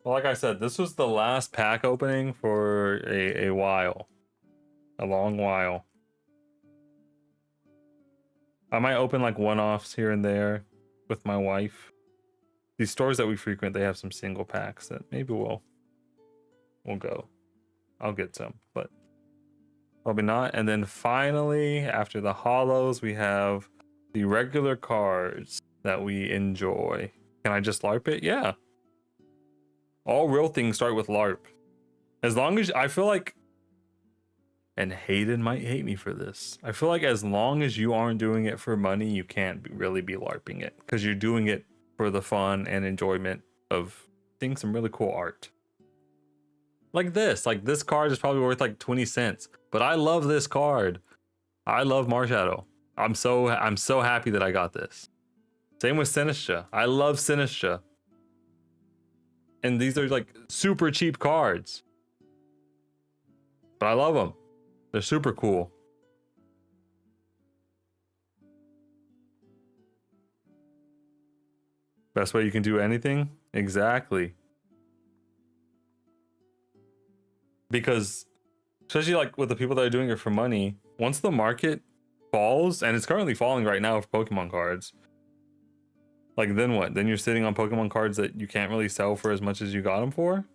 Well, like I said, this was the last pack opening for a while. A long while. I might open like one-offs here and there with my wife. These stores that we frequent, they have some single packs that maybe we'll go. I'll get some, but probably not. And then finally, after the hollows, we have the regular cards that we enjoy. Can I just LARP it? Yeah. All real things start with LARP. As long as I feel like, and Hayden might hate me for this, I feel like as long as you aren't doing it for money, you can't really be LARPing it because you're doing it for the fun and enjoyment of seeing some really cool art. Like this card is probably worth like 20 cents, but I love this card. I love Marshadow. I'm so happy that I got this. Same with Sinistra. I love Sinistra. And these are like super cheap cards. But I love them. They're super cool. Best way you can do anything? Exactly. Because especially like with the people that are doing it for money, once the market falls, and it's currently falling right now for Pokemon cards, like then what? Then you're sitting on Pokemon cards that you can't really sell for as much as you got them for,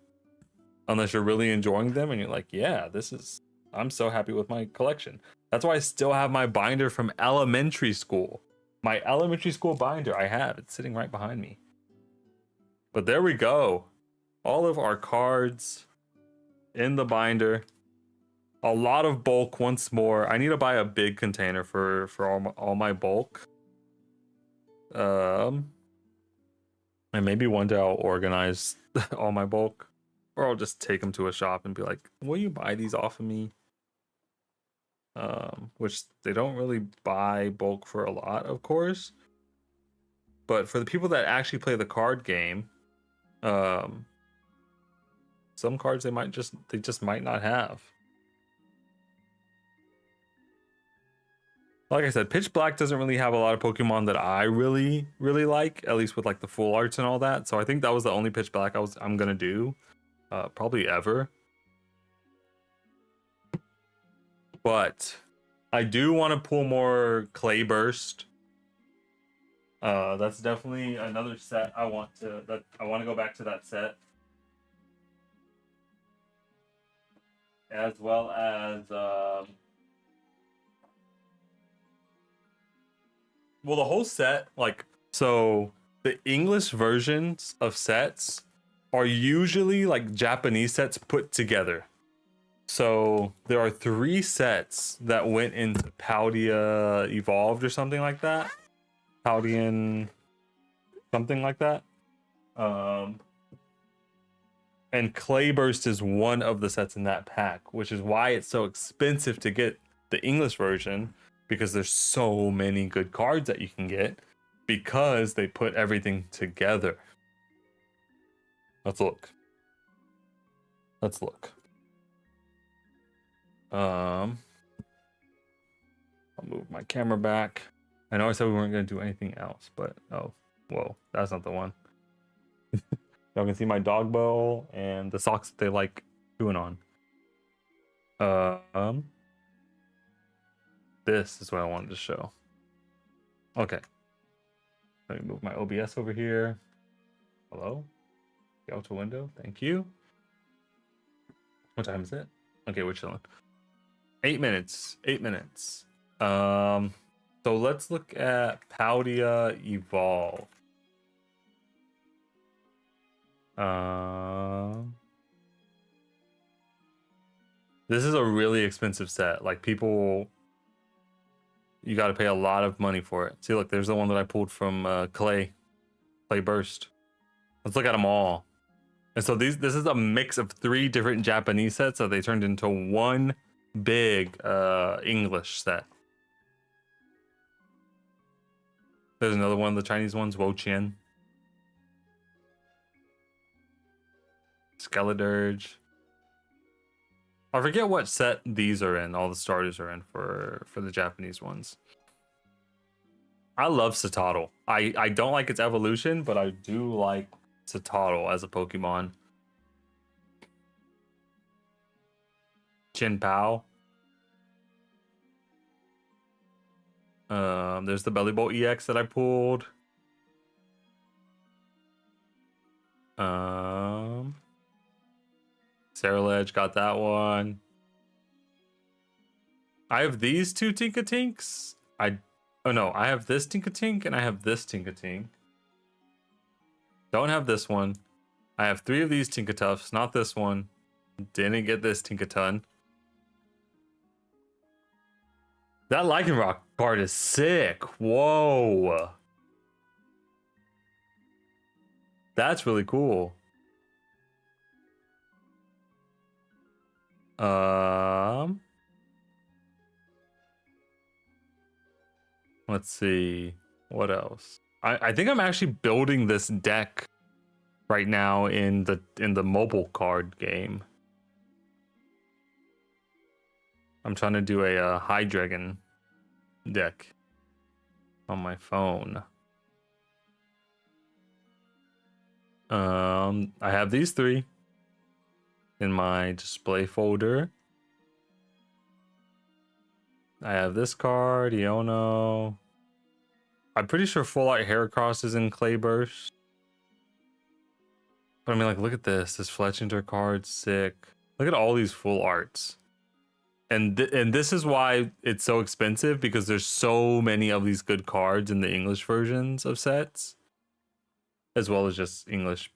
unless you're really enjoying them and you're like, yeah, I'm so happy with my collection. That's why I still have my binder from elementary school. My elementary school binder it's sitting right behind me. But there we go. All of our cards in the binder. A lot of bulk once more. I need to buy a big container for all my bulk. And maybe one day I'll organize all my bulk. Or I'll just take them to a shop and be like, will you buy these off of me? Which they don't really buy bulk for a lot, of course. But for the people that actually play the card game, some cards they just might not have. Like I said, Pitch Black doesn't really have a lot of Pokemon that I really like, at least with like the full arts and all that. So I think that was the only Pitch Black I'm gonna do, probably ever. But I do want to pull more Clay Burst. That's definitely another set I want to go back to that set. As well as well, the whole set, like, so the English versions of sets are usually like Japanese sets put together. So there are 3 sets that went into Paldea Evolved or something like that. Paldean something like that. And Clayburst is one of the sets in that pack, which is why it's so expensive to get the English version, because there's so many good cards that you can get because they put everything together. Let's look. I'll move my camera back. I know I said we weren't going to do anything else, but oh, whoa, that's not the one. Y'all can see my dog bowl and the socks that they like chewing on. This is what I wanted to show. Okay. Let me move my OBS over here. Hello? Go to window. Thank you. What time is it? Okay, we're chilling. 8 minutes. 8 minutes. So let's look at Paldea Evolve. This is a really expensive set. Like, people, you got to pay a lot of money for it. See, look, there's the one that I pulled from Clay Burst. Let's look at them all. And so this is a mix of 3 different Japanese sets that they turned into one big English set. There's another one of the Chinese ones, Wo Qian. Skeledirge. I forget what set these are in, all the starters are in for the Japanese ones. I love Citadel. I don't like its evolution, but I do like Citadel as a Pokemon. Chin Pao. There's the Belly Bolt EX that I pulled. Sarah got that one. I have these 2 Tinkatinks. I have this Tinkatink and I have this Tinkatink. Don't have this one. I have 3 of these Tinkatuffs, not this one. Didn't get this Tinkaton. That Lycanroc card is sick. Whoa. That's really cool. Let's see. What else? I think I'm actually building this deck right now in the mobile card game. I'm trying to do a Hydreigon deck on my phone. I have these 3 in my display folder. I have this card, Iono. I'm pretty sure Full Art Heracross is in Clayburst. But I mean, like, look at this. This Fletchinder card, sick. Look at all these full arts. And this is why it's so expensive, because there's so many of these good cards in the English versions of sets, as well as just English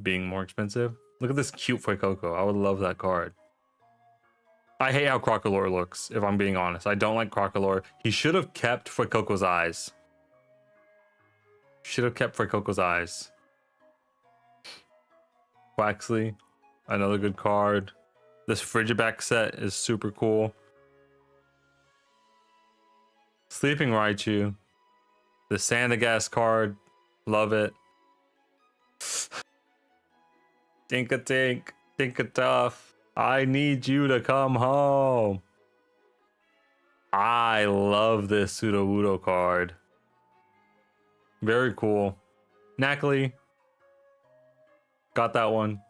being more expensive. Look at this cute Fuecoco. I would love that card. I hate how Crocolore looks, if I'm being honest. I don't like Crocolore. He should have kept Fuecoco's eyes. Should have kept Fuecoco's eyes. Waxley, another good card. This Frigiback set is super cool. Sleeping Raichu. The Sandagast card. Love it. Tinkatink. Tinkatuff. I need you to come home. I love this Sudowoodo card. Very cool. Knackley. Got that one.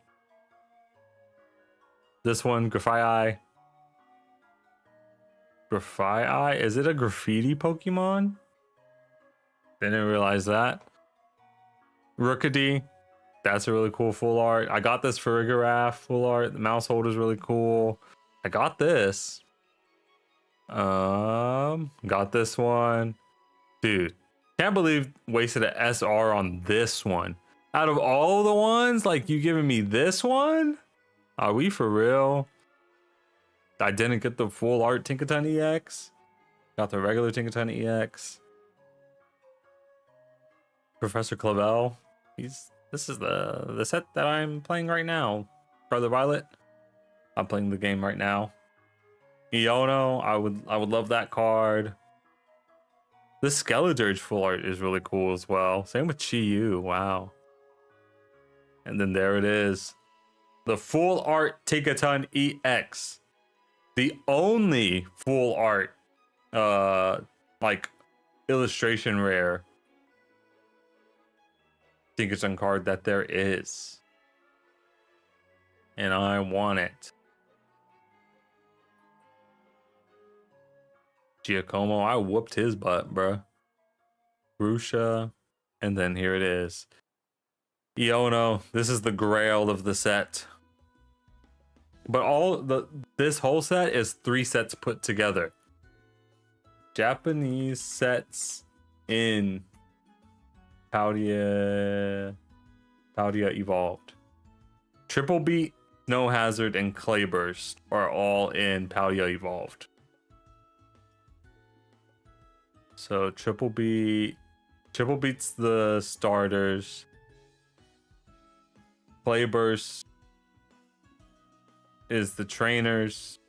This one, Grafaiai. Grafaiai? Is it a graffiti Pokemon? Didn't realize that. Rookidee. That's a really cool full art. I got this for Farigiraf full art. The mouse holder is really cool. I got this. Got this one. Dude, can't believe wasted an SR on this one. Out of all the ones, like, you giving me this one? Are we for real? I didn't get the full art Tinkaton EX. Got the regular Tinkaton EX. Professor Clavel. This is the set that I'm playing right now. Brother Violet. I'm playing the game right now. Iono, I would love that card. This Skeledirge full art is really cool as well. Same with Chi-Yu. Wow. And then there it is. The full art Tinkaton EX. The only full art like illustration rare Tinkaton card that there is. And I want it. Giacomo, I whooped his butt, bruh. Grusha, and then here it is. Iono, this is the grail of the set. But this whole set is 3 sets put together. Japanese sets in Paldea Evolved. Triple Beat, Snow Hazard, and Clayburst are all in Paldea Evolved. So Triple Beat's the starters. Clayburst is the trainers.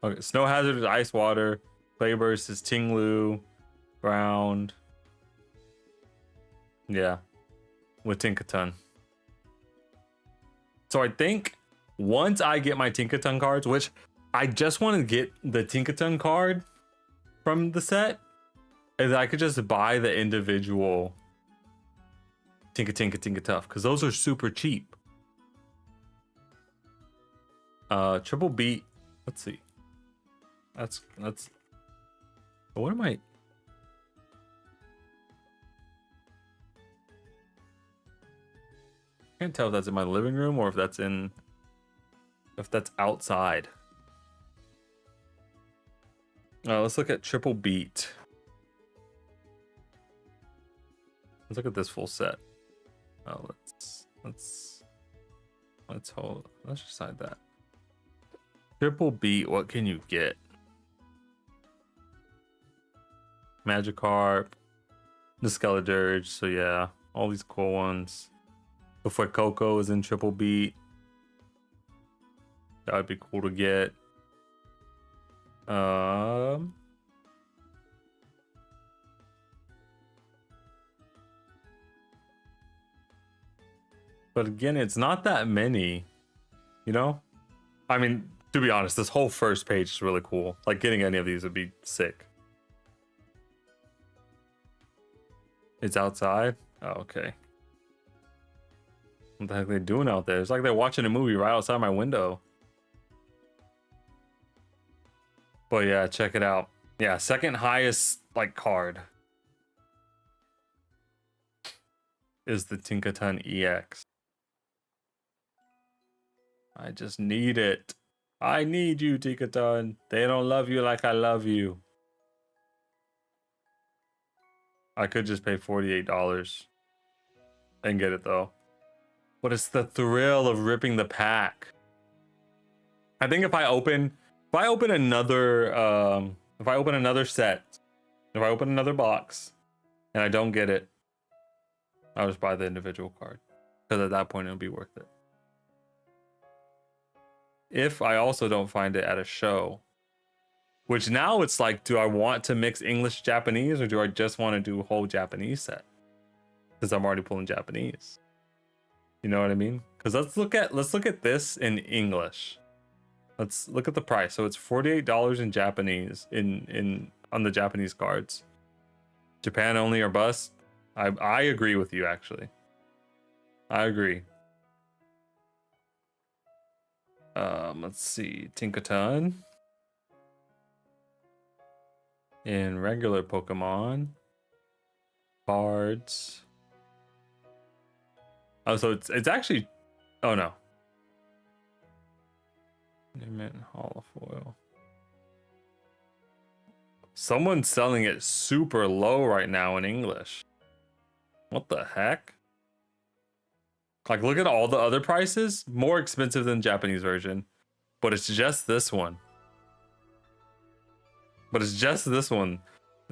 Okay, Snow Hazard is Ice Water. Clayburst is Tinglu, Ground. Yeah, with Tinkaton. So I think once I get my Tinkaton cards, which I just want to get the Tinkaton card from the set, and I could just buy the individual Tinkatuff, because those are super cheap. Triple Beat. Let's see. That's. What am I? Can't tell if that's in my living room or if that's outside. Let's look at Triple Beat. Let's look at this full set. Let's decide that. Triple Beat, what can you get? Magikarp, the Skeledirge, so yeah, all these cool ones. Before Coco is in Triple Beat. That would be cool to get. But again, it's not that many, you know? I mean, to be honest, this whole first page is really cool. Like, getting any of these would be sick. It's outside? Oh, okay. What the heck are they doing out there? It's like they're watching a movie right outside my window. But yeah, check it out. Yeah, second highest like card is the Tinkaton EX. I just need it. I need you, Tinkaton. They don't love you like I love you. I could just pay $48 and get it though. But it's the thrill of ripping the pack. I think if I open another set, if I open another box and I don't get it, I'll just buy the individual card, because at that point it'll be worth it. If I also don't find it at a show, which now it's like, do I want to mix English Japanese, or do I just want to do a whole Japanese set? Because I'm already pulling Japanese. You know what I mean? Because let's look at this in English. Let's look at the price. So it's $48 in Japanese on the Japanese cards. Japan only or bust. I agree with you, actually. I agree. Let's see. Tinkaton. In regular Pokemon. Cards. Oh, so it's actually. Oh no. Mint holofoil. Someone's selling it super low right now in English. What the heck? Like, look at all the other prices. More expensive than Japanese version. But it's just this one.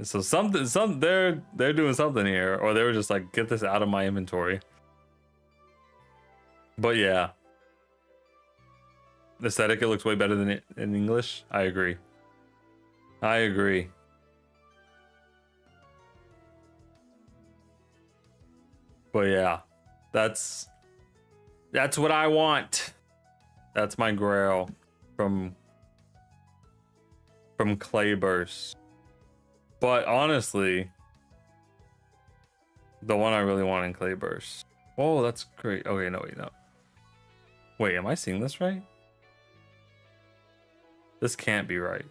So they're doing something here. Or they were just like, get this out of my inventory. But yeah. The aesthetic, it looks way better than it in English. I agree. But yeah, that's what I want. That's my grail from Clayburst. But honestly, the one I really want in Clayburst. Oh, that's great. Okay, no, wait, no. Wait, am I seeing this right? This can't be right.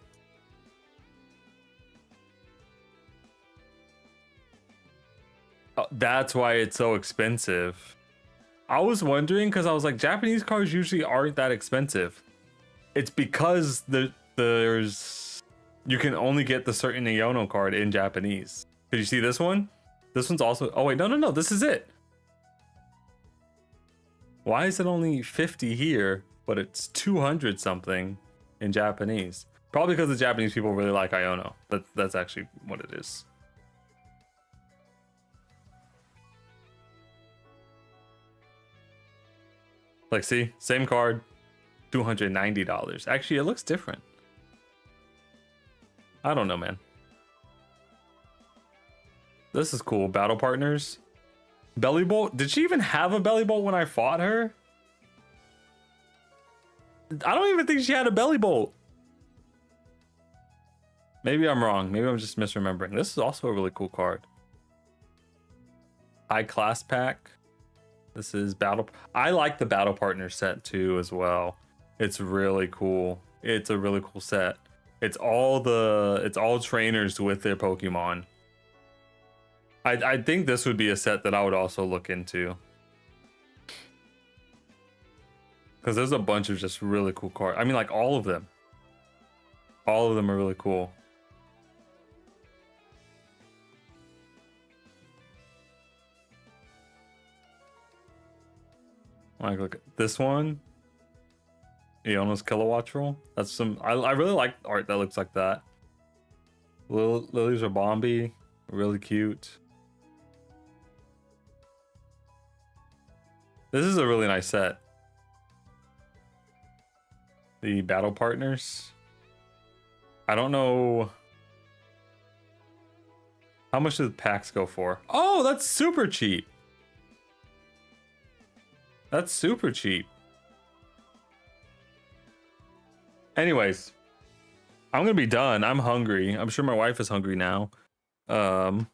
Oh, that's why it's so expensive. I was wondering because I was like, Japanese cards usually aren't that expensive. It's because there's you can only get the certain Iono card in Japanese. Did you see this one? This one's also. Oh wait, no, this is it. Why is it only 50 here, but it's 200 something in Japanese? Probably because the Japanese people really like Iono. That's actually what it is. Like, see, same card, $290. Actually, it looks different. I don't know, man. This is cool. Battle partners. Belly Bolt. Did she even have a Belly Bolt when I fought her? I don't even think she had a Belly Bolt. Maybe I'm wrong. Maybe I'm just misremembering. This is also a really cool card. High class pack. This is battle. I like the battle partner set too as well. It's really cool. It's a really cool set. It's all trainers with their Pokemon. I think this would be a set that I would also look into. Because there's a bunch of just really cool cards. I mean, like all of them. All of them are really cool. Like, look at this one. Iono's Kilowattrel. That's some. I really like art that looks like that. Lilies are Bombi. Really cute. This is a really nice set. The battle partners. I don't know. How much do the packs go for? Oh, that's super cheap. That's super cheap. Anyways, I'm gonna be done. I'm hungry. I'm sure my wife is hungry now. But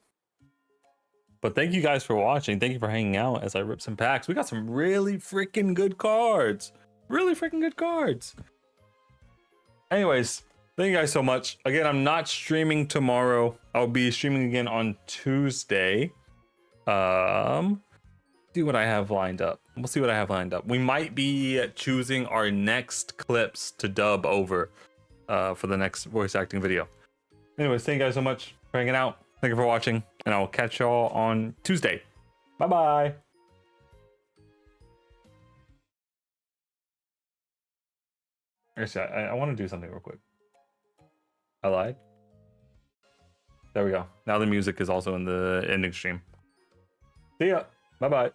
thank you guys for watching. Thank you for hanging out as I rip some packs. We got some really freaking good cards. Really freaking good cards. Anyways, thank you guys so much. Again, I'm not streaming tomorrow. I'll be streaming again on Tuesday. See what I have lined up. We'll see what I have lined up. We might be choosing our next clips to dub over for the next voice acting video. Anyways, thank you guys so much for hanging out. Thank you for watching, and I will catch y'all on Tuesday. Bye-bye. Actually, I want to do something real quick. I lied. There we go. Now the music is also in the ending stream. See ya. Bye-bye.